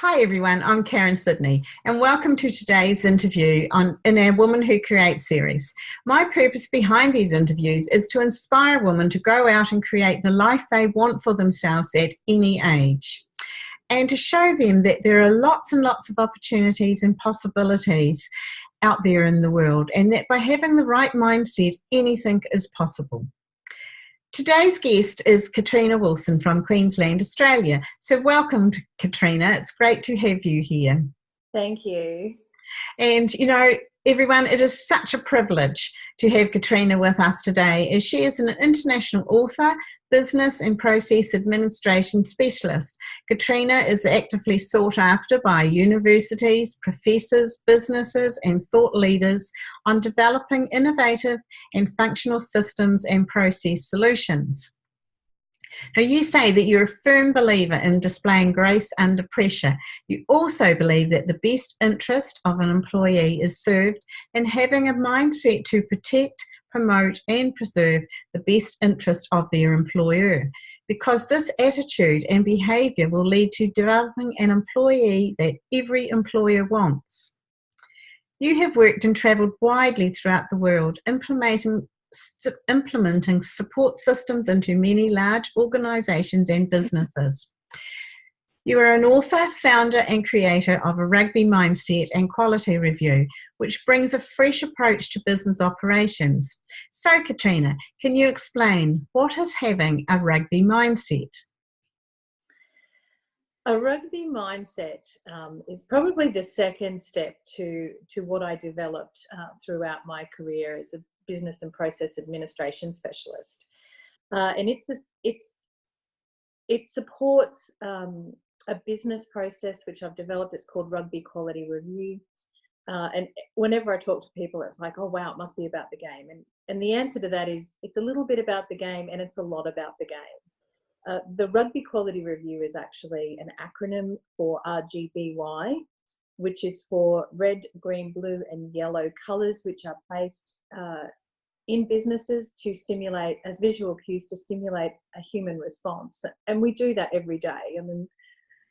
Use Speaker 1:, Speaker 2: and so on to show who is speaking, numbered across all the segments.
Speaker 1: Hi everyone, I'm Karen Sydney and welcome to today's interview in our Woman Who Create series. My purpose behind these interviews is to inspire women to go out and create the life they want for themselves at any age, and to show them that there are lots and lots of opportunities and possibilities out there in the world, and that by having the right mindset, anything is possible. Today's guest is Katrina Wilson from Queensland, Australia. So welcome, Katrina. It's great to have you here.
Speaker 2: Thank you.
Speaker 1: And, everyone, it is such a privilege to have Katrina with us today, as she is an international author, business and process administration specialist. Katrina is actively sought after by universities, professors, businesses and thought leaders on developing innovative and functional systems and process solutions. Now, you say that you're a firm believer in displaying grace under pressure. You also believe that the best interest of an employee is served in having a mindset to protect, promote and preserve the best interest of their employer, because this attitude and behaviour will lead to developing an employee that every employer wants. You have worked and travelled widely throughout the world, implementing support systems into many large organisations and businesses. You are an author, founder and creator of a RUGBY Mindset and Quality review, which brings a fresh approach to business operations. So, Katrina, can you explain what is having a RUGBY mindset?
Speaker 2: A RUGBY mindset is probably the second step to what I developed throughout my career as a business and process administration specialist, and it supports a business process which I've developed. It's called RUGBY Quality Review, and whenever I talk to people, it's like, oh wow, it must be about the game, and the answer to that is it's a little bit about the game and it's a lot about the game. The RUGBY Quality Review is actually an acronym for RGBY, which is for red, green, blue and yellow colours, which are placed in businesses to stimulate, as visual cues, to stimulate a human response. And we do that every day. I mean,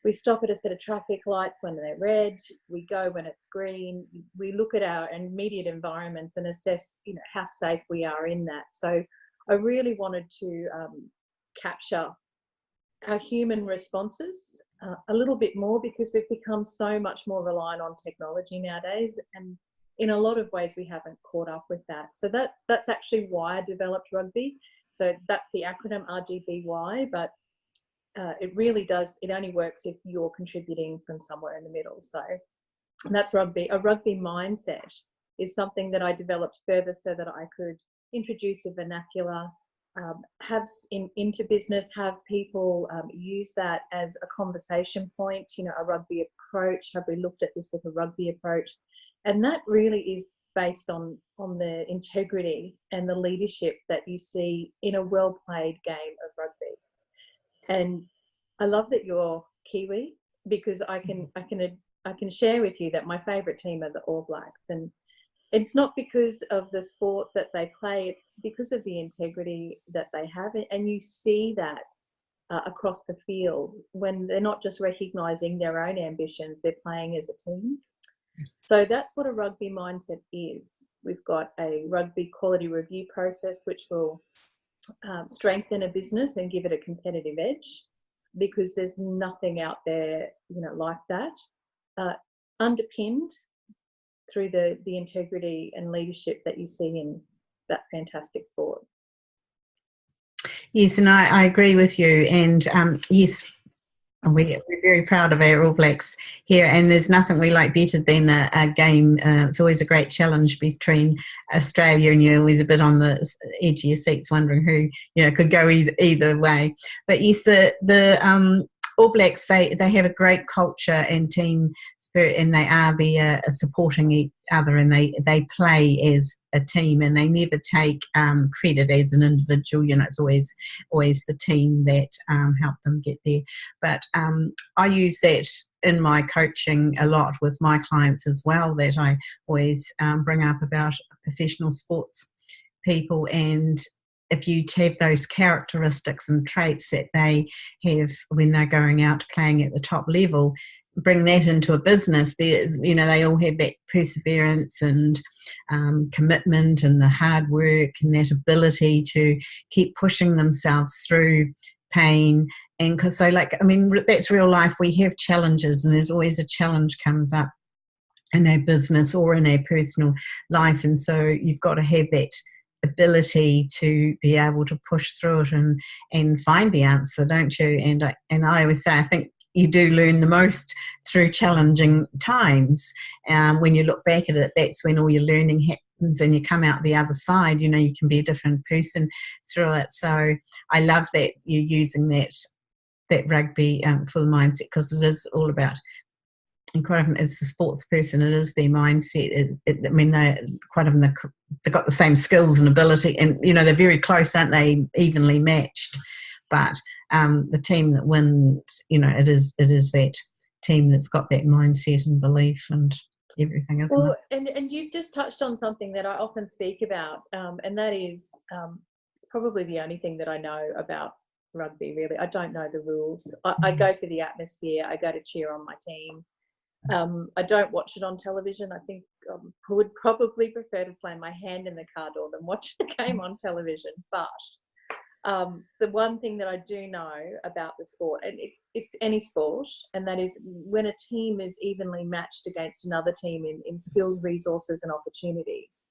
Speaker 2: we stop at a set of traffic lights when they're red, we go when it's green, we look at our immediate environments and assess, how safe we are in that. So I really wanted to capture our human responses a little bit more, because we've become so much more reliant on technology nowadays, and in a lot of ways we haven't caught up with that. So that's actually why I developed RUGBY. So that's the acronym RGBY, but it really does, it only works if you're contributing from somewhere in the middle. So that's RUGBY. A RUGBY mindset is something that I developed further so that I could introduce a vernacular, have into business, have people use that as a conversation point, a RUGBY approach. Have we looked at this with a RUGBY approach? And that really is based on the integrity and the leadership that you see in a well-played game of rugby. And I love that you're Kiwi, because I can share with you that my favourite team are the All Blacks, and it's not because of the sport that they play, it's because of the integrity that they have. And you see that across the field when they're not just recognising their own ambitions, they're playing as a team. So that's what a RUGBY mindset is. We've got a RUGBY quality review process which will strengthen a business and give it a competitive edge, because there's nothing out there, like that, underpinned through the integrity and leadership that you see in that fantastic sport.
Speaker 1: Yes, and I agree with you. And yes, we're very proud of our All Blacks here, and there's nothing we like better than a game. It's always a great challenge between Australia, and you're always a bit on the edge of your seats wondering who could go either way. But yes, the All Blacks, they have a great culture and team spirit, and they are there supporting each other, and they play as a team, and they never take credit as an individual. It's always the team that help them get there. But I use that in my coaching a lot with my clients as well, that I always bring up about professional sports people, and if you have those characteristics and traits that they have when they're going out playing at the top level, bring that into a business. You know, they all have that perseverance and commitment and the hard work and that ability to keep pushing themselves through pain. And cause so, like, I mean, that's real life. We have challenges, and there's always a challenge comes up in our business or in our personal life, and so you've got to have that ability to be able to push through it and find the answer, don't you? And I always say, I think you do learn the most through challenging times. When you look back at it, that's when all your learning happens, and you come out the other side. You know, you can be a different person through it. So I love that you're using that rugby for the mindset, because it is all about, and quite often it's the sports person, it is their mindset. I mean, quite often they've got the same skills and ability, and you know, they're very close, aren't they? Evenly matched. But the team that wins, you know, it is that team that's got that mindset and belief and everything, isn't it?
Speaker 2: And you've just touched on something that I often speak about, and that is, it's probably the only thing that I know about rugby, really. I don't know the rules. I go for the atmosphere. I go to cheer on my team. I don't watch it on television. I think I would probably prefer to slam my hand in the car door than watch a game on television. But the one thing that I do know about the sport, and it's any sport, and that is when a team is evenly matched against another team in skills, resources and opportunities,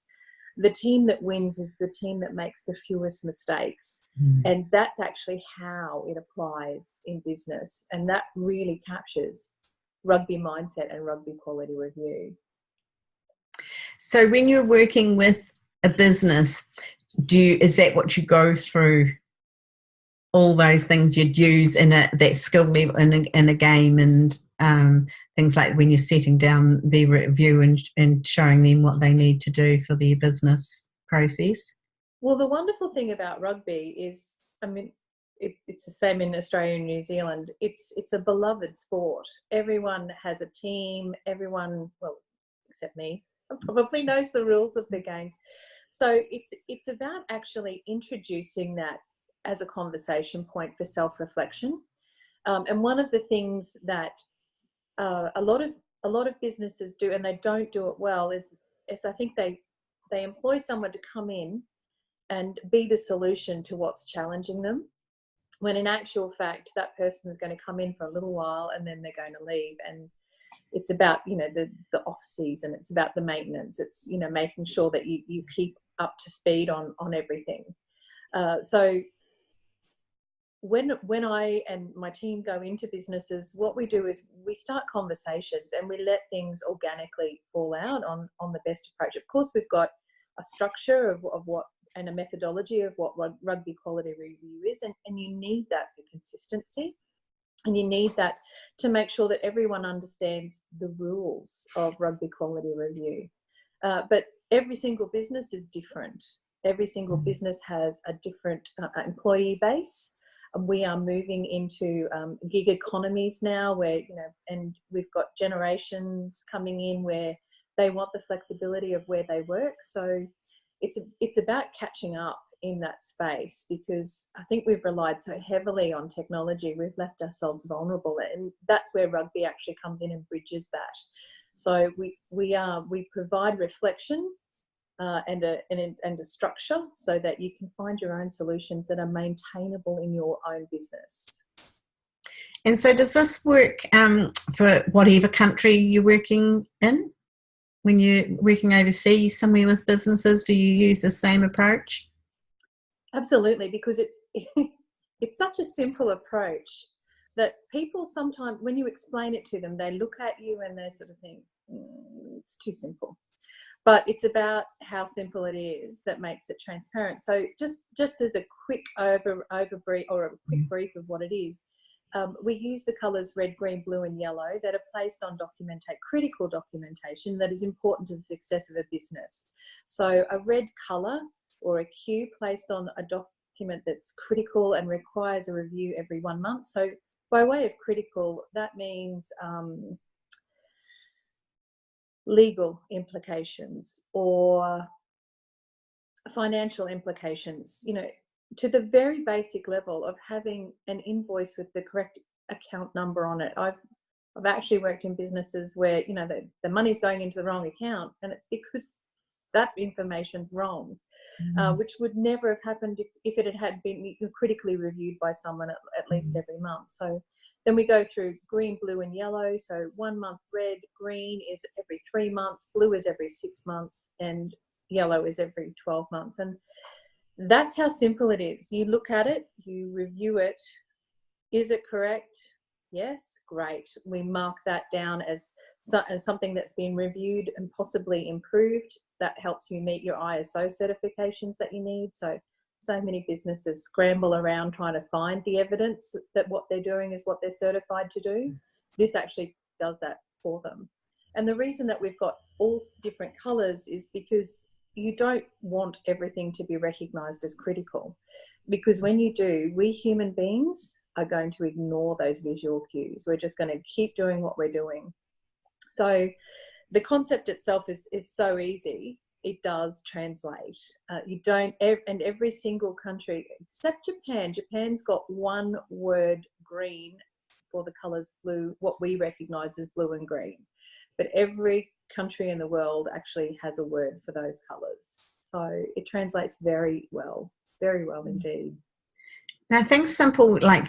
Speaker 2: the team that wins is the team that makes the fewest mistakes. And that's actually how it applies in business, and that really captures rugby mindset and rugby quality review.
Speaker 1: So when you're working with a business, is that what you go through, all those things you'd use in that skill level in a game, and things like when you're setting down the review and showing them what they need to do for their business process?
Speaker 2: Well, the wonderful thing about rugby is, I mean, it's the same in Australia and New Zealand. It's a beloved sport. Everyone has a team. Everyone, well, except me, probably knows the rules of the games. So it's about actually introducing that as a conversation point for self-reflection. And one of the things that a lot of businesses do, and they don't do it well, is I think they employ someone to come in and be the solution to what's challenging them, when in actual fact that person is going to come in for a little while and then they're going to leave. And it's about, you know, the off season, it's about the maintenance, it's, you know, making sure that you keep up to speed on everything. So when I and my team go into businesses, what we do is we start conversations and we let things organically fall out on the best approach. Of course, we've got a structure of what, and a methodology of what rugby quality review is, and you need that for consistency, and you need that to make sure that everyone understands the rules of rugby quality review. But every single business is different. Every single business has a different employee base. We are moving into gig economies now, where, you know, and we've got generations coming in where they want the flexibility of where they work. So it's about catching up in that space, because I think we've relied so heavily on technology, we've left ourselves vulnerable, and that's where rugby actually comes in and bridges that. So we provide reflection and a structure so that you can find your own solutions that are maintainable in your own business.
Speaker 1: And so does this work for whatever country you're working in? When you're working overseas somewhere with businesses, do you use the same approach?
Speaker 2: Absolutely, because it's such a simple approach that people sometimes, when you explain it to them, they look at you and they sort of think, it's too simple. But it's about how simple it is that makes it transparent. So just as a quick brief of what it is, we use the colours red, green, blue and yellow that are placed on critical documentation that is important to the success of a business. So a red colour or a cue placed on a document that's critical and requires a review every 1 month. So by way of critical, that means legal implications or financial implications, you know, to the very basic level of having an invoice with the correct account number on it. I've actually worked in businesses where, you know, the money's going into the wrong account, and it's because that information's wrong, which would never have happened if it had been critically reviewed by someone at least every month. So then we go through green, blue and yellow. So 1 month red, green is every 3 months, blue is every 6 months, and yellow is every 12 months. And that's how simple it is. You look at it, you review it. Is it correct? Yes, great. We mark that down as something that's been reviewed and possibly improved. That helps you meet your ISO certifications that you need. So many businesses scramble around trying to find the evidence that what they're doing is what they're certified to do. This actually does that for them. And the reason that we've got all different colours is because you don't want everything to be recognised as critical. Because when you do, we human beings are going to ignore those visual cues. We're just going to keep doing what we're doing. So the concept itself is so easy. It does translate. You don't, and every single country except Japan. Japan's got one word green for the colours blue, what we recognise as blue and green. But every country in the world actually has a word for those colours. So it translates very well indeed.
Speaker 1: Now, things simple, like,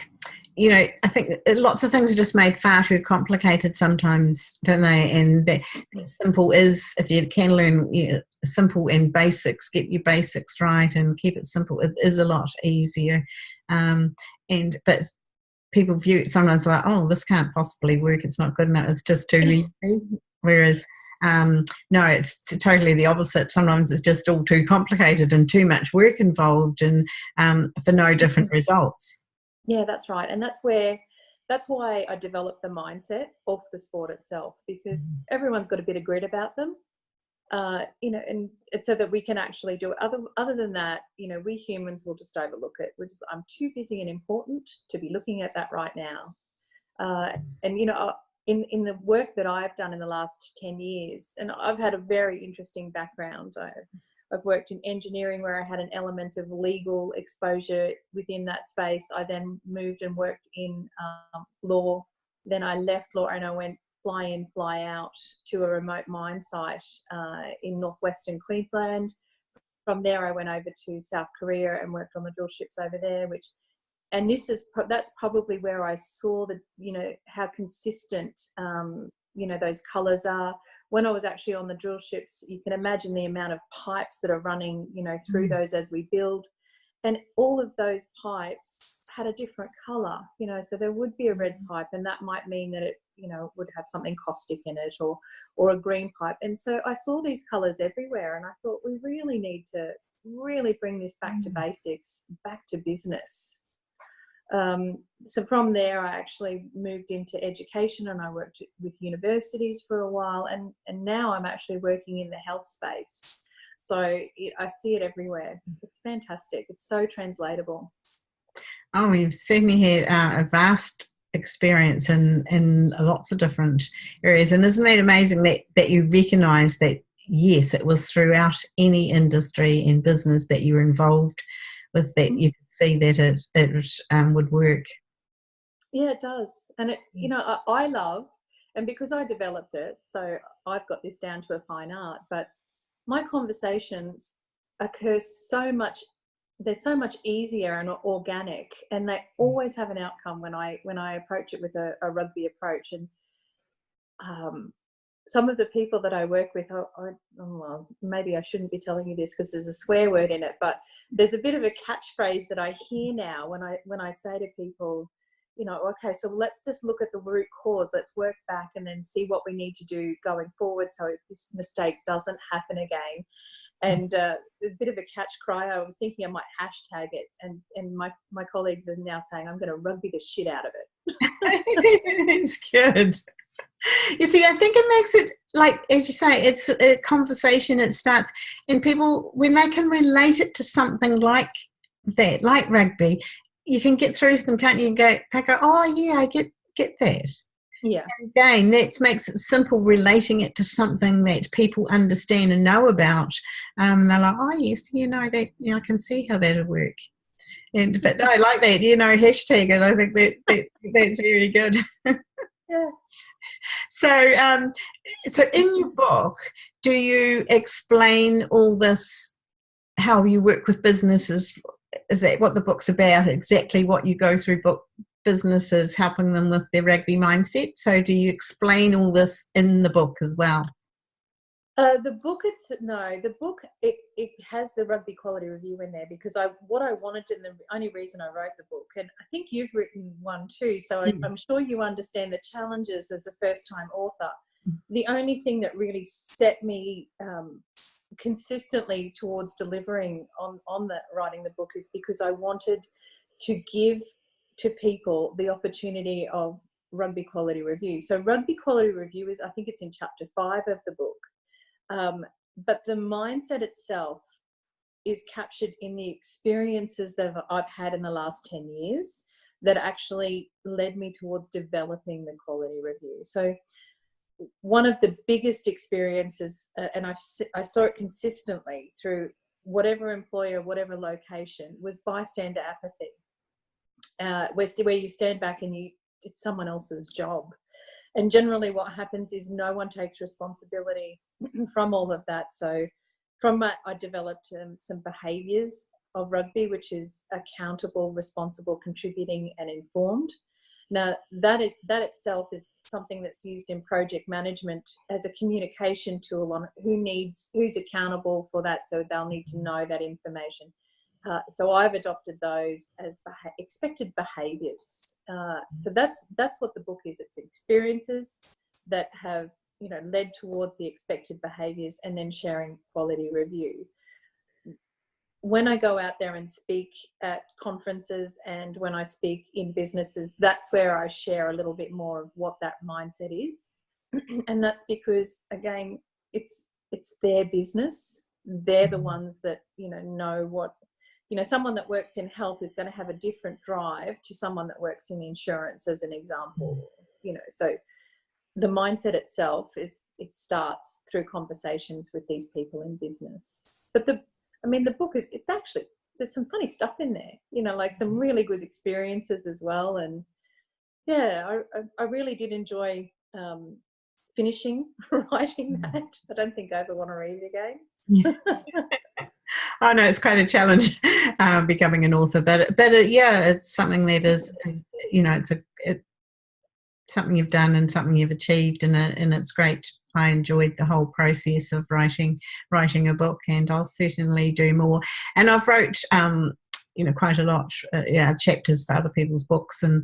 Speaker 1: you know, I think lots of things are just made far too complicated sometimes, don't they? And that simple is, if you can learn simple and basics, get your basics right and keep it simple, it is a lot easier. But people view it sometimes like, oh, this can't possibly work, it's not good enough, it's just too easy. Whereas no, it's totally the opposite. Sometimes it's just all too complicated and too much work involved, and for no different results.
Speaker 2: Yeah, that's right. And that's why I developed the mindset off the sport itself, because everyone's got a bit of grit about them, you know, and it's so that we can actually do it. Other than that, you know, we humans will just overlook it. I'm too busy and important to be looking at that right now. And, you know, in the work that I've done in the last 10 years, and I've had a very interesting background. I've worked in engineering where I had an element of legal exposure within that space. I then moved and worked in law. Then I left law and I went fly in, fly out to a remote mine site in northwestern Queensland. From there, I went over to South Korea and worked on the drill ships over there, and that's probably where I saw you know, how consistent, you know, those colours are. When I was actually on the drill ships, you can imagine the amount of pipes that are running, you know, through those as we build. And all of those pipes had a different colour, you know, so there would be a red pipe, and that might mean that it, you know, would have something caustic in it, or a green pipe. And so I saw these colours everywhere, and I thought we really need to really bring this back to basics, back to business. So from there, I actually moved into education, and I worked with universities for a while, and now I'm actually working in the health space. So I see it everywhere. It's fantastic. It's so translatable.
Speaker 1: Oh, you've certainly had a vast experience in lots of different areas. And isn't it amazing that you recognise that, yes, it was throughout any industry and business that you were involved with, that you could see that it would work. Yeah,
Speaker 2: it does. And it, you know, I love, and because I developed it, so I've got this down to a fine art, but my conversations occur they're so much easier and organic, and they always have an outcome when I approach it with a rugby approach. And some of the people that I work with, well, maybe I shouldn't be telling you this because there's a swear word in it, but there's a bit of a catchphrase that I hear now when I say to people, you know, okay, so let's just look at the root cause. Let's work back and then see what we need to do going forward so this mistake doesn't happen again. And there's a bit of a catch cry. I was thinking I might hashtag it, and my colleagues are now saying I'm going to rugby the shit out of it.
Speaker 1: It's good. You see, I think it makes it, like, as you say, it's a conversation. It starts, and people, when they can relate it to something like that, like rugby, you can get through to them, can't you? They go, oh yeah, I get that.
Speaker 2: Yeah.
Speaker 1: And again, that makes it simple, relating it to something that people understand and know about. They're like, oh yes, you know that, you know, I can see how that'll work. But no, I like that, you know, hashtag it. I think that's very good.
Speaker 2: Yeah.
Speaker 1: So in your book, do you explain all this, how you work with businesses? Is that what the book's about? Exactly what you go through businesses, helping them with their rugby mindset? So do you explain all this in the book as well?
Speaker 2: The book, it has the rugby quality review in there because what I wanted, and the only reason I wrote the book, and I think you've written one too, so I'm sure you understand the challenges as a first-time author. The only thing that really set me consistently towards delivering on writing the book is because I wanted to give to people the opportunity of rugby quality review. So rugby quality review is, I think it's in chapter 5 of the book. But the mindset itself is captured in the experiences that I've had in the last 10 years that actually led me towards developing the quality review. So one of the biggest experiences, and I saw it consistently through whatever employer, whatever location, was bystander apathy, where you stand back and it's someone else's job. And generally what happens is no one takes responsibility from all of that. So from that, I developed some behaviours of rugby, which is accountable, responsible, contributing and informed. Now, that itself is something that's used in project management as a communication tool on who's accountable for that, so they'll need to know that information. So I've adopted those as expected behaviours. So that's what the book is. It's experiences that have led towards the expected behaviours, and then sharing quality review. When I go out there and speak at conferences and when I speak in businesses, that's where I share a little bit more of what that mindset is. And that's because, again, it's their business. They're the ones that know what. Someone that works in health is going to have a different drive to someone that works in insurance, as an example. So the mindset itself it starts through conversations with these people in business. But the book it's actually, there's some funny stuff in there, like some really good experiences as well. And yeah, I really did enjoy finishing writing that. I don't think I ever want to read it again.
Speaker 1: Yeah. Oh no, it's quite a challenge becoming an author, but yeah, it's something that is, it's something you've done and something you've achieved, and it's great. I enjoyed the whole process of writing a book, and I'll certainly do more. And I've wrote quite a lot, chapters for other people's books, and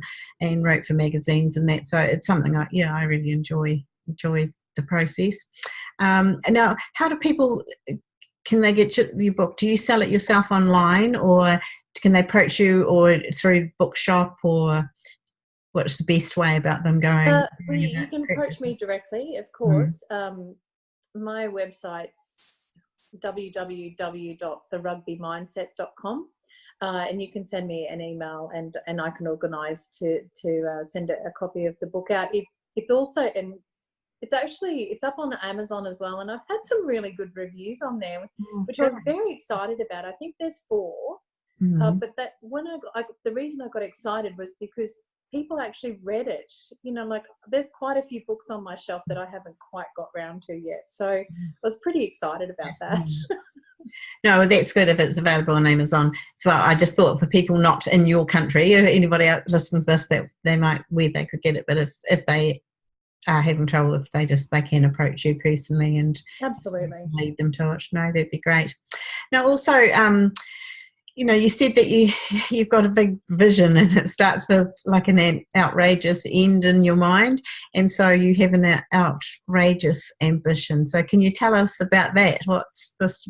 Speaker 1: wrote for magazines and that. So it's something I really enjoy the process. And now, how do people? Can they get your book? Do you sell it yourself online, or can they approach you, or through bookshop, or what's the best way about them going?
Speaker 2: You can approach me directly, of course. My website's www.therugbymindset.com, and you can send me an email, and I can organise to send a copy of the book out. It's also, and it's up on Amazon as well, and I've had some really good reviews on there, which I was very excited about. I think there's 4, but that the reason I got excited was because people actually read it. There's quite a few books on my shelf that I haven't quite got round to yet, so I was pretty excited about that.
Speaker 1: No, that's good if it's available on Amazon as well. I just thought for people not in your country, or anybody else listening to this, that where they could get it, but if they are having trouble, if they can approach you personally and
Speaker 2: absolutely
Speaker 1: lead them to it. No, that'd be great. Now, also, you said that you've got a big vision, and it starts with like an outrageous end in your mind, and so you have an outrageous ambition. So can you tell us about that? What's this?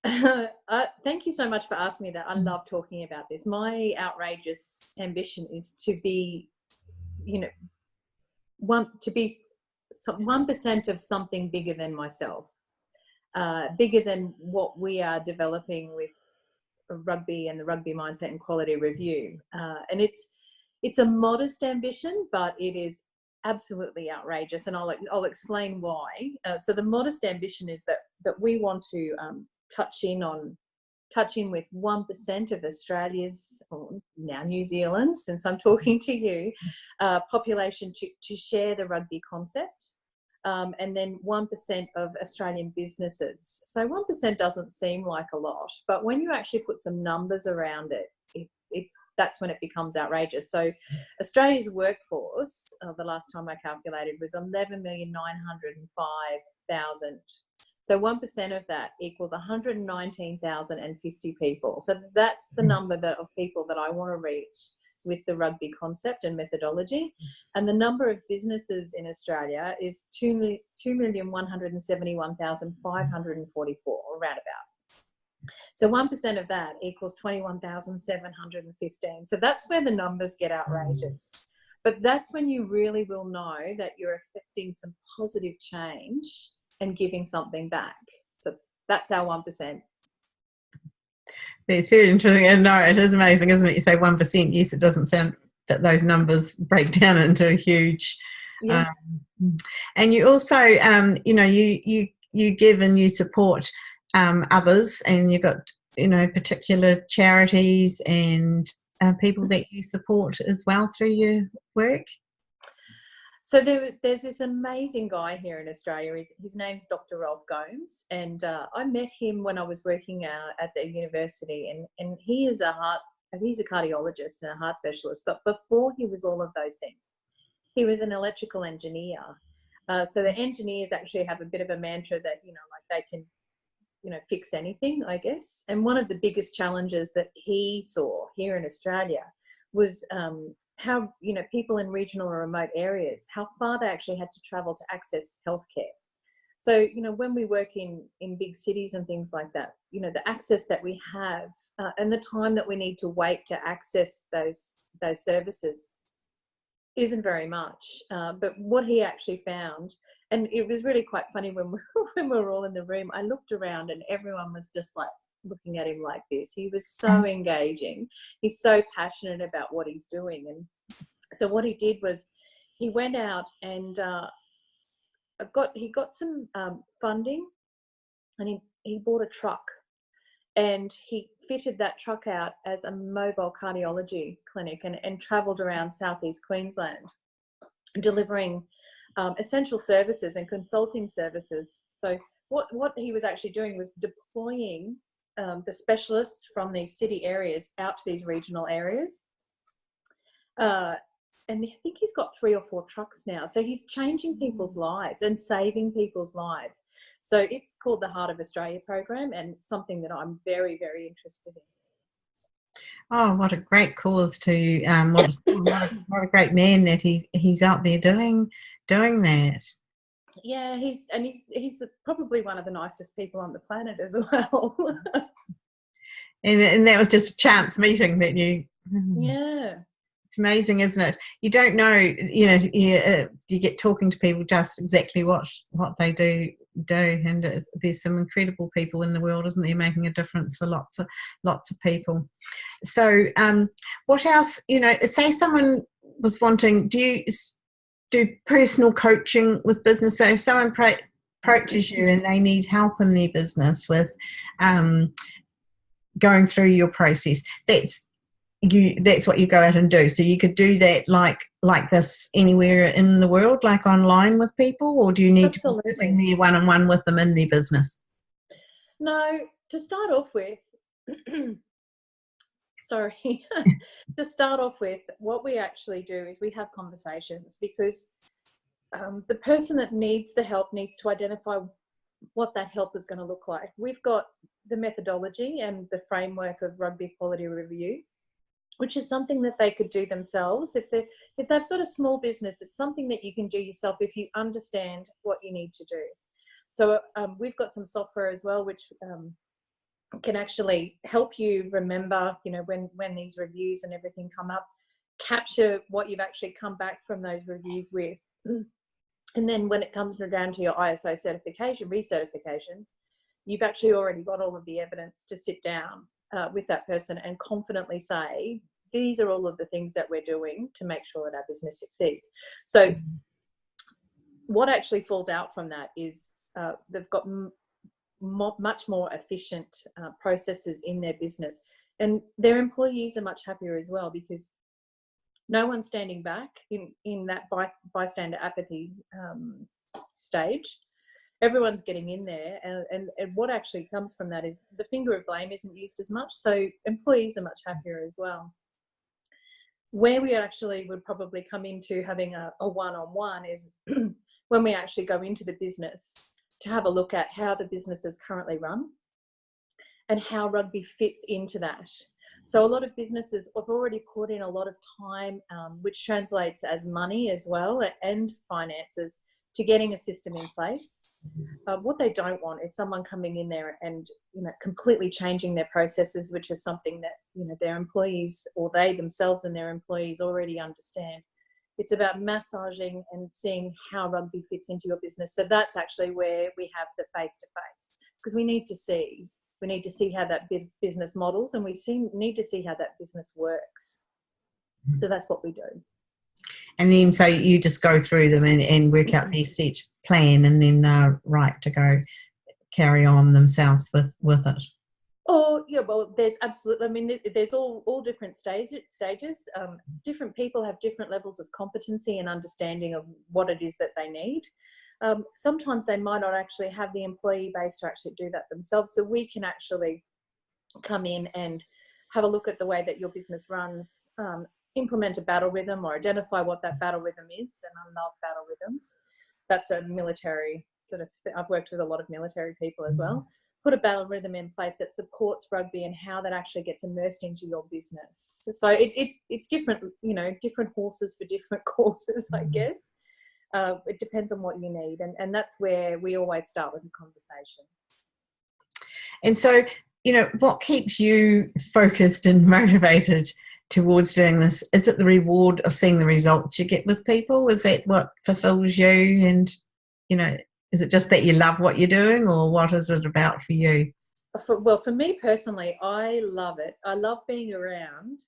Speaker 2: Thank you so much for asking me that. I love talking about this. My outrageous ambition is to be, 1% of something bigger than myself, bigger than what we are developing with rugby and the Rugby Mindset and Quality Review. And it's a modest ambition, but it is absolutely outrageous, and I'll explain why. So the modest ambition is that we want to touch in on touching with 1% of Australia's, or now New Zealand, since I'm talking to you, population to share the rugby concept. And then 1% of Australian businesses. So 1% doesn't seem like a lot, but when you actually put some numbers around it, that's when it becomes outrageous. So Australia's workforce, the last time I calculated, was 11,905,000. So 1% of that equals 119,050 people. So that's the number of people that I want to reach with the rugby concept and methodology. And the number of businesses in Australia is 2,171,544, or roundabout. So 1% of that equals 21,715. So that's where the numbers get outrageous. But that's when you really will know that you're affecting some positive change and giving something back. So that's our 1%.
Speaker 1: It's very interesting. And no, it is amazing, isn't it? You say 1%. Yes, it doesn't sound that those numbers break down into a huge.
Speaker 2: Yeah.
Speaker 1: And you also, you know, you give and you support others, and you've got, you know, particular charities and people that you support as well through your work.
Speaker 2: So there's this amazing guy here in Australia. His name's Dr. Rolf Gomes, and I met him when I was working at the university, and he's a cardiologist and a heart specialist. But before he was all of those things, he was an electrical engineer. So the engineers actually have a bit of a mantra that, you know, like they can, you know, fix anything, I guess. And one of the biggest challenges that he saw here in Australia was how, you know, people in regional or remote areas, how far they actually had to travel to access healthcare. So, you know, when we work in big cities and things like that, you know, the access that we have and the time that we need to wait to access those services isn't very much. But what he actually found, and it was really quite funny when we were all in the room, I looked around and everyone was just like looking at him like this. He was so engaging. He's so passionate about what he's doing. And so what he did was he went out and he got some funding, and he bought a truck, and he fitted that truck out as a mobile cardiology clinic and travelled around southeast Queensland delivering essential services and consulting services. So what he was actually doing was deploying the specialists from these city areas out to these regional areas. And I think he's got 3 or 4 trucks now. So he's changing people's lives and saving people's lives. So it's called the Heart of Australia program, and it's something that I'm very, very interested in.
Speaker 1: Oh, what a great cause to what a great man that he's out there doing that.
Speaker 2: Yeah, he's probably one of the nicest people on the planet as well.
Speaker 1: and that was just a chance meeting that you.
Speaker 2: Yeah.
Speaker 1: It's amazing, isn't it? You don't know, you know, you get talking to people just exactly what they do, and there's some incredible people in the world, isn't there, making a difference for lots of people. So, what else? You know, say someone was wanting, do you do personal coaching with business? So, if someone approaches you and they need help in their business with going through your process, that's what you go out and do. So you could do that like this anywhere in the world, like online with people, or do you need to be sitting there one-on-one with them in their business?
Speaker 2: No, to start off with, to start off with, what we actually do is we have conversations, because the person that needs the help needs to identify what that help is going to look like. We've got the methodology and the framework of Rugby Quality Review, which is something that they could do themselves. If they've got a small business, it's something that you can do yourself if you understand what you need to do. So we've got some software as well, which can actually help you remember, you know, when these reviews and everything come up, capture what you've actually come back from those reviews with. And then when it comes down to your ISO certification, recertifications, you've actually already got all of the evidence to sit down with that person and confidently say, these are all of the things that we're doing to make sure that our business succeeds. So what actually falls out from that is they've got much more efficient processes in their business. And their employees are much happier as well, because no one's standing back in that bystander apathy stage. Everyone's getting in there, and what actually comes from that is the finger of blame isn't used as much, so employees are much happier as well. Where we actually would probably come into having a one-on-one is when we actually go into the business to have a look at how the business is currently run and how rugby fits into that. So a lot of businesses have already put in a lot of time, which translates as money as well, and finances, to getting a system in place. What they don't want is someone coming in there and, you know, completely changing their processes, which is something that, you know, their employees, or they themselves and their employees, already understand. It's about massaging and seeing how rugby fits into your business. So that's actually where we have the face-to-face, because we need to see how that business models, and need to see how that business works. So that's what we do.
Speaker 1: And then so you just go through them and work out their set plan, and then they're right to go carry on themselves with it.
Speaker 2: Oh, yeah, well, there's absolutely, I mean, there's all different stages. Different people have different levels of competency and understanding of what it is that they need. Sometimes they might not actually have the employee base to actually do that themselves. So we can actually come in and have a look at the way that your business runs, implement a battle rhythm, or identify what that battle rhythm is. And I love battle rhythms. That's a military sort of, I've worked with a lot of military people as well. Put a battle rhythm in place that supports rugby and how that actually gets immersed into your business. So it's different, you know, different horses for different courses, I guess. It depends on what you need. And that's where we always start with a conversation.
Speaker 1: And so, you know, what keeps you focused and motivated towards doing this? Is it the reward of seeing the results you get with people? Is that what fulfills you? And, you know, is it just that you love what you're doing, or what is it about for you?
Speaker 2: For me personally, I love it. I love being around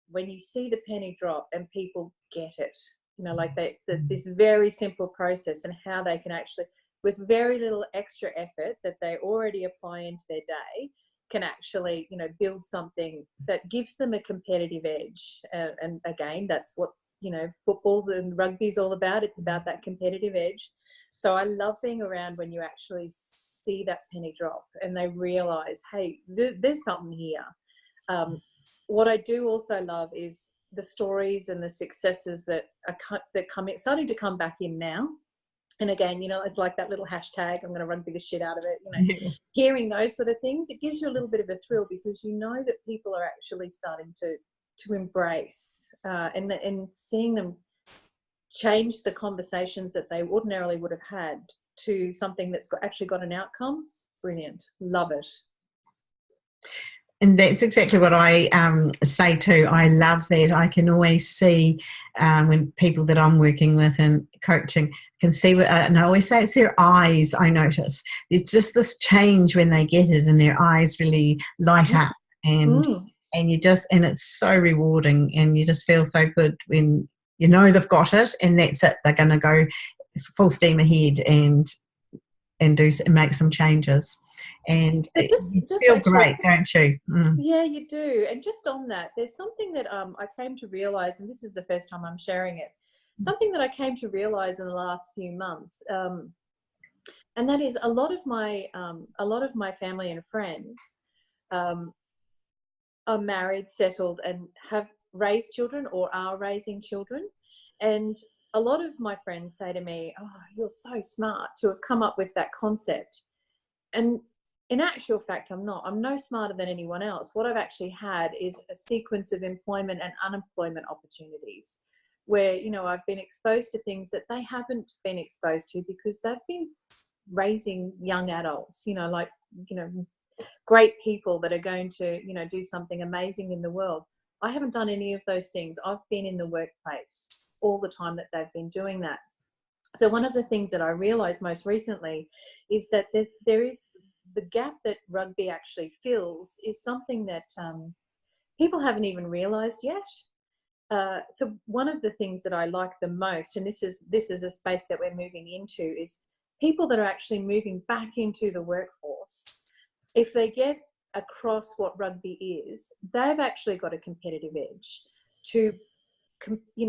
Speaker 2: when you see the penny drop and people get it. You know, like this very simple process, and how they can actually, with very little extra effort that they already apply into their day, can actually, you know, build something that gives them a competitive edge. And again, that's what, you know, football's and rugby's all about. It's about that competitive edge. So I love being around when you actually see that penny drop and they realise, hey, there's something here. What I do also love is the stories and the successes that are starting to come back in now. And again, you know, it's like that little hashtag, I'm going to rugby the shit out of it, you know, hearing those sort of things, it gives you a little bit of a thrill, because you know that people are actually starting to embrace and seeing them change the conversations that they ordinarily would have had to something that's actually got an outcome. Brilliant. Love it.
Speaker 1: And that's exactly what I say too. I love that. I can always see when people that I'm working with and coaching can see, and I always say it's their eyes, I notice. It's just this change when they get it, and their eyes really light up, and it's so rewarding, and you just feel so good when you know they've got it, and that's it. They're going to go full steam ahead and make some changes. And you feel great, don't you?
Speaker 2: Yeah, you do. And just on that, there's something that I came to realise, and this is the first time I'm sharing it, something that I came to realise in the last few months, and that is a lot of my family and friends are married, settled, and have raised children or are raising children. And a lot of my friends say to me, oh, you're so smart to have come up with that concept. And in actual fact, I'm not. I'm no smarter than anyone else. What I've actually had is a sequence of employment and unemployment opportunities where, you know, I've been exposed to things that they haven't been exposed to because they've been raising young adults, you know, like, you know, great people that are going to, you know, do something amazing in the world. I haven't done any of those things. I've been in the workplace all the time that they've been doing that. So one of the things that I realised most recently is that there is the gap that rugby actually fills is something that people haven't even realised yet. So one of the things that I like the most, and this is a space that we're moving into, is people that are actually moving back into the workforce, if they get across what rugby is, they've actually got a competitive edge to,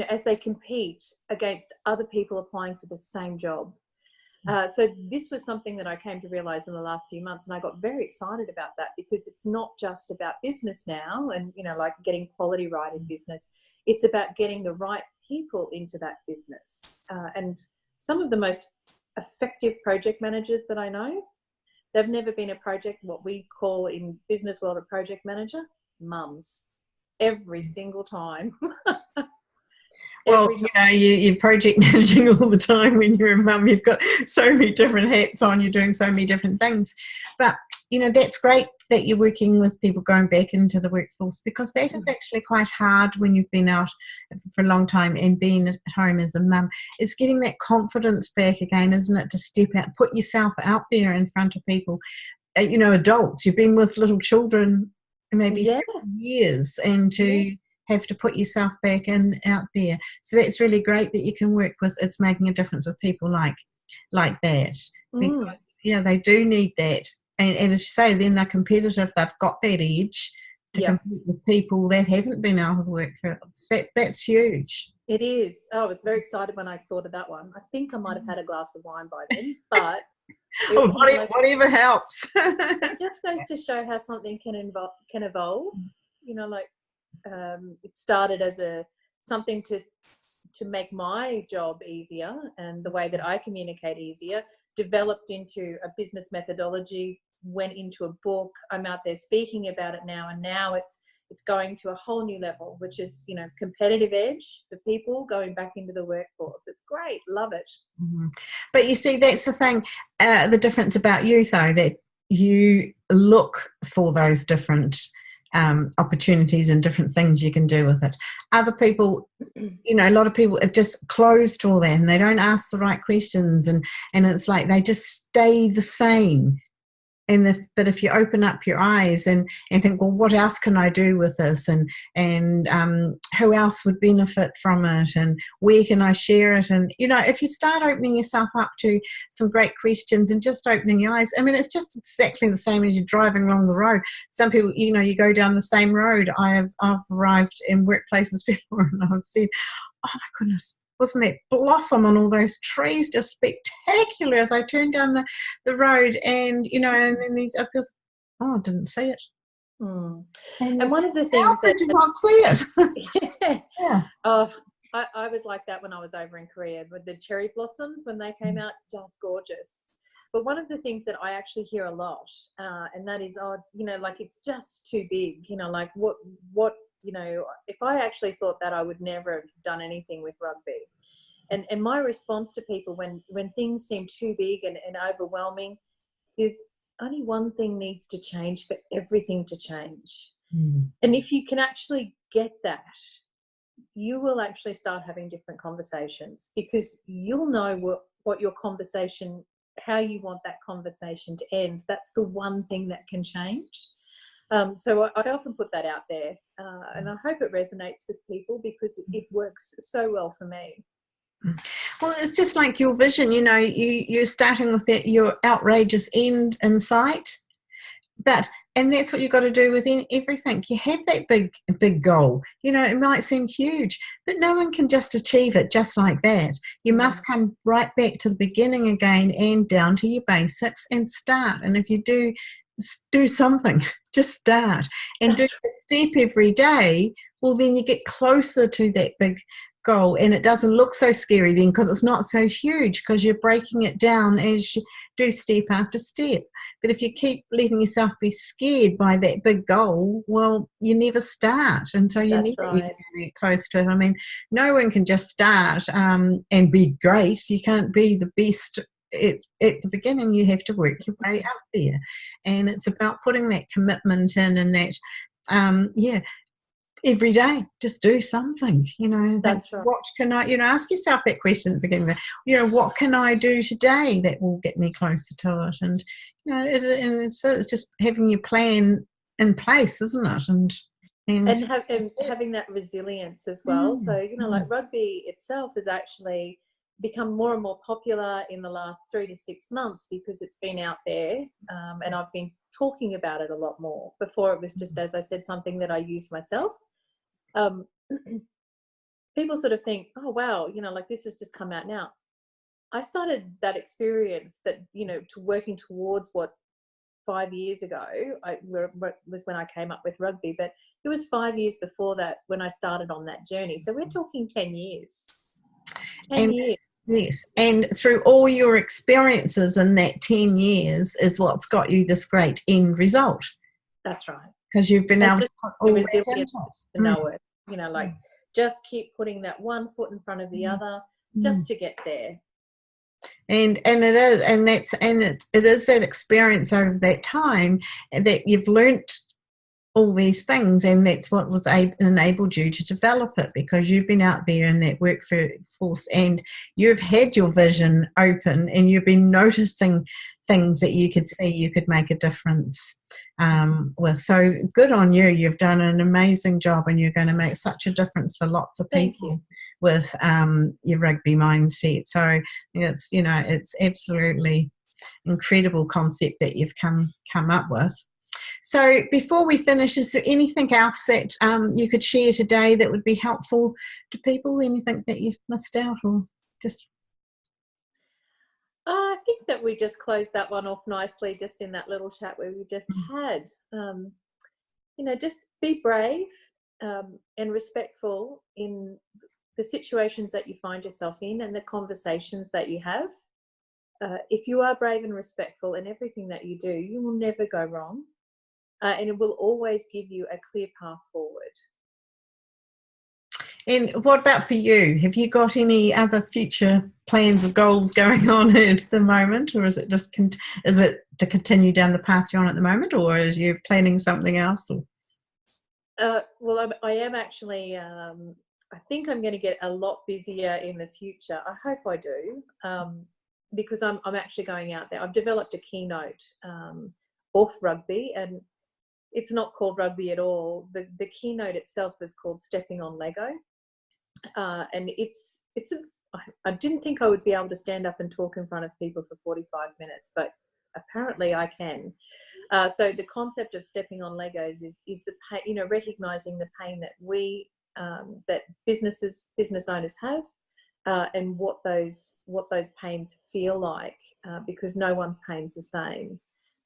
Speaker 2: as they compete against other people applying for the same job. So this was something that I came to realise in the last few months, and I got very excited about that, because it's not just about business now and, like getting quality right in business. It's about getting the right people into that business. And some of the most effective project managers that I know, they've never been what we call in business world a project manager, mums, every single time.
Speaker 1: Well, you're project managing all the time when you're a mum. You've got so many different hats on. You're doing so many different things. But, that's great that you're working with people going back into the workforce, because that is actually quite hard when you've been out for a long time and being at home as a mum. It's getting that confidence back again, isn't it, to step out, put yourself out there in front of people, adults. You've been with little children maybe 7 years, and to have to put yourself back in out there. So that's really great that you can work with. It's making a difference with people like that, because they do need that. And as you say, then they're competitive. They've got that edge to compete with people that haven't been out of the workforce. That's huge.
Speaker 2: It is. Oh, I was very excited when I thought of that one. I think I might have had a glass of wine by then, but
Speaker 1: whatever helps.
Speaker 2: It just goes to show how something can evolve. It started as something to make my job easier and the way that I communicate easier, developed into a business methodology, went into a book. I'm out there speaking about it now, and now it's going to a whole new level, which is, competitive edge for people going back into the workforce. It's great. Love it.
Speaker 1: Mm-hmm. But you see, that's the thing, the difference about you, though, that you look for those different opportunities and different things you can do with it. Other people, a lot of people have just closed all that, and they don't ask the right questions, and it's like they just stay the same. But if you open up your eyes and think, well, what else can I do with this, and who else would benefit from it, and where can I share it, and if you start opening yourself up to some great questions and just opening your eyes, it's just exactly the same as you're driving along the road. Some people, you go down the same road. I've arrived in workplaces before, and I've said, oh my goodness, wasn't that blossom on all those trees just spectacular, as I turned down the road, and and then these other girls, oh, I didn't see it.
Speaker 2: And one of the things
Speaker 1: that did not see it.
Speaker 2: Yeah. Oh, I was like that when I was over in Korea with the cherry blossoms when they came out, just gorgeous. But one of the things that I actually hear a lot, and that is, it's just too big. What if I actually thought that, I would never have done anything with rugby. And my response to people when things seem too big and overwhelming is, only one thing needs to change for everything to change. And if you can actually get that, you will actually start having different conversations, because you'll know what your conversation, how you want that conversation to end. That's the one thing that can change. So I often put that out there, and I hope it resonates with people, because it works so well for me.
Speaker 1: Well, it's just like your vision, you're starting with your outrageous end in sight, and that's what you've got to do with everything. You have that big goal. It might seem huge, but no one can just achieve it just like that. You must come right back to the beginning again and down to your basics and start. And if you do something, just start and do a step every day, well, then you get closer to that big goal, and it doesn't look so scary then, because it's not so huge, because you're breaking it down as you do step after step. But if you keep letting yourself be scared by that big goal, well, you never start, and so you never even get close to it. No one can just start and be great. You can't be the best at the beginning. You have to work your way up there, and it's about putting that commitment in, and that every day just do something.
Speaker 2: That's right.
Speaker 1: What can I, ask yourself that question at the beginning, what can I do today that will get me closer to it? And it's just having your plan in place, isn't it?
Speaker 2: And having that resilience as well. So like rugby itself is actually become more and more popular in the last 3 to 6 months because it's been out there, and I've been talking about it a lot more. Before it was just, as I said, something that I used myself. People sort of think, oh wow, you know, like this has just come out now. I started that experience that, you know, to working towards what 5 years ago was when I came up with rugby, but it was 5 years before that when I started on that journey. So we're talking 10 years. 10 years.
Speaker 1: Yes, and through all your experiences in that 10 years is what's got you this great end result.
Speaker 2: That's right.
Speaker 1: Because you've been able to put all that into it.
Speaker 2: To know it, you know, like just keep putting that one foot in front of the other just to get there.
Speaker 1: And it is that experience over that time that you've learnt all these things, and that's what was enabled you to develop it, because you've been out there in that workforce and you've had your vision open and you've been noticing things that you could see you could make a difference with. So good on you. You've done an amazing job, and you're going to make such a difference for lots of people with your rugby mindset. So it's, you know, it's absolutely incredible concept that you've come up with. So before we finish, is there anything else that you could share today that would be helpful to people? Anything that you've missed out, or just?
Speaker 2: I think that we just closed that one off nicely, just in that little chat where we just had. You know, just be brave and respectful in the situations that you find yourself in and the conversations that you have. If you are brave and respectful in everything that you do, you will never go wrong. And it will always give you a clear path forward.
Speaker 1: And what about for you? Have you got any other future plans or goals going on at the moment, or is it just is it to continue down the path you're on at the moment, or are you planning something else? Or?
Speaker 2: Well, I am actually. I think I'm going to get a lot busier in the future. I hope I do, because I'm actually going out there. I've developed a keynote off rugby, and it's not called rugby at all. The keynote itself is called Stepping on Lego. And I didn't think I would be able to stand up and talk in front of people for 45 minutes, but apparently I can. So the concept of stepping on Legos is the pain, you know, recognizing the pain that that business owners have, and what those pains feel like, because no one's pain's the same.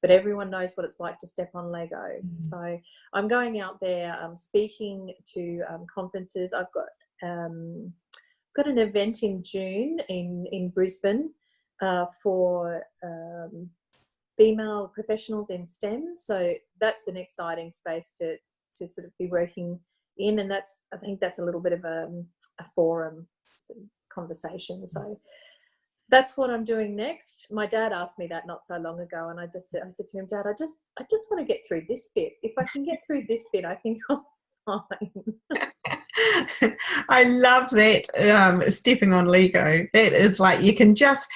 Speaker 2: But everyone knows what it's like to step on Lego. So I'm going out there, speaking to conferences. I've got an event in June in Brisbane for female professionals in STEM. So that's an exciting space to sort of be working in, and I think that's a little bit of a forum sort of conversation. So that's what I'm doing next. My dad asked me that not so long ago, and I said to him, Dad, I just want to get through this bit. If I can get through this bit, I think I'm fine.
Speaker 1: I love that, stepping on Lego. That is like, you can just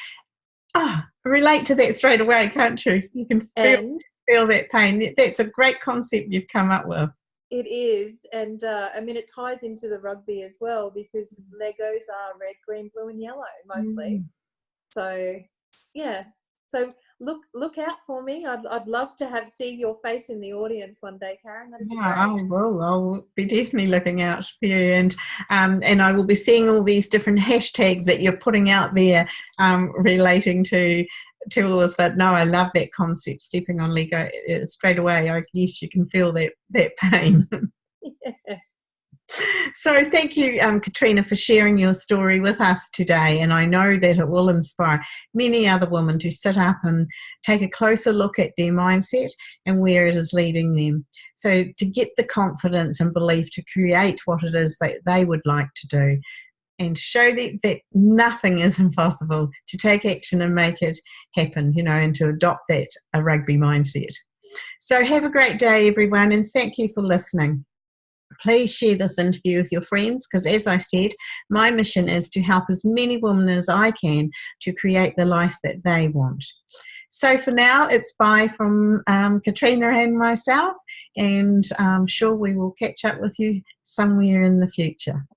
Speaker 1: relate to that straight away, can't you? You can feel that pain. That's a great concept you've come up with.
Speaker 2: It is, and I mean, it ties into the rugby as well, because Legos are red, green, blue and yellow mostly. So yeah, so look out for me. I'd love to see your face in the audience one day, Karen.
Speaker 1: I'll be definitely looking out for you, and I will be seeing all these different hashtags that you're putting out there relating to all this. But no, I love that concept, stepping on Lego. Straight away, I guess you can feel that pain.
Speaker 2: Yeah.
Speaker 1: So thank you, Katrina, for sharing your story with us today, and I know that it will inspire many other women to sit up and take a closer look at their mindset and where it is leading them, so to get the confidence and belief to create what it is that they would like to do, and to show that nothing is impossible, to take action and make it happen, you know, and to adopt a rugby mindset. So have a great day, everyone, and thank you for listening. Please share this interview with your friends, because as I said, my mission is to help as many women as I can to create the life that they want. So for now, it's bye from Katrina and myself, and I'm sure we will catch up with you somewhere in the future.